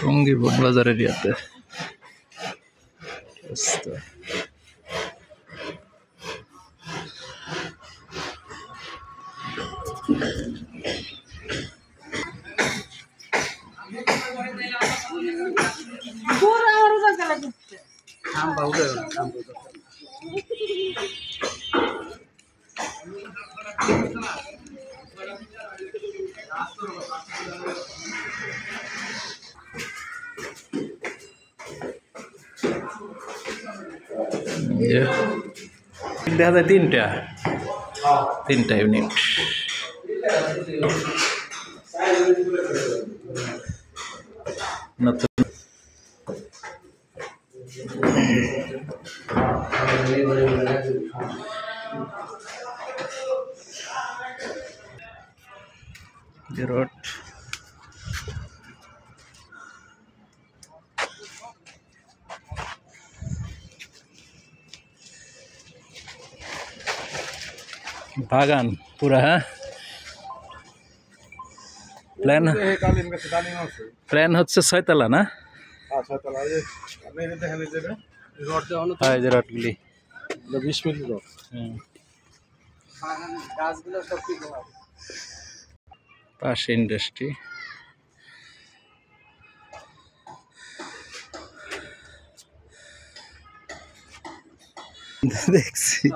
টঙ্গী বোটবাজার এরিয়াতে দেখা যায় তিনটা ইউনিট নতুন রোড বাগান পুরা। হ্যাঁ, প্ল্যান হচ্ছে 6 তলা না? রডগুলি 20 মিনিট রড। পাশে ইন্ডাস্ট্রি। দেখছি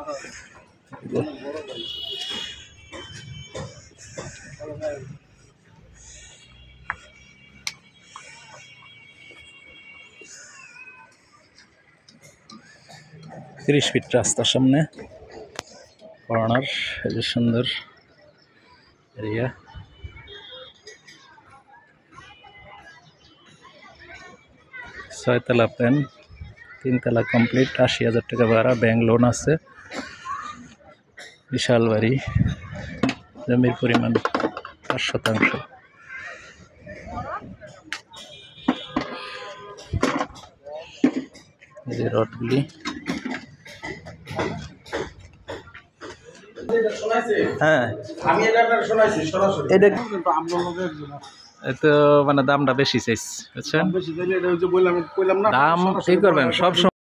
30 ফিট রাস্তার সামনে কর্নার, এই যে সুন্দর এরিয়া। ছয়তলা প্ল্যান, 3 তলা কমপ্লিট, 80,000 টাকা ভাড়া, ব্যাংক লোন আছে। বিশাল বাড়ি, জমির পরিমাণ 5%। এই যে রডগুলি। হ্যাঁ, এটা তো মানে দামটা বেশি চাইছে, বুঝছেন? দাম ঠিক করবেন সব সময়।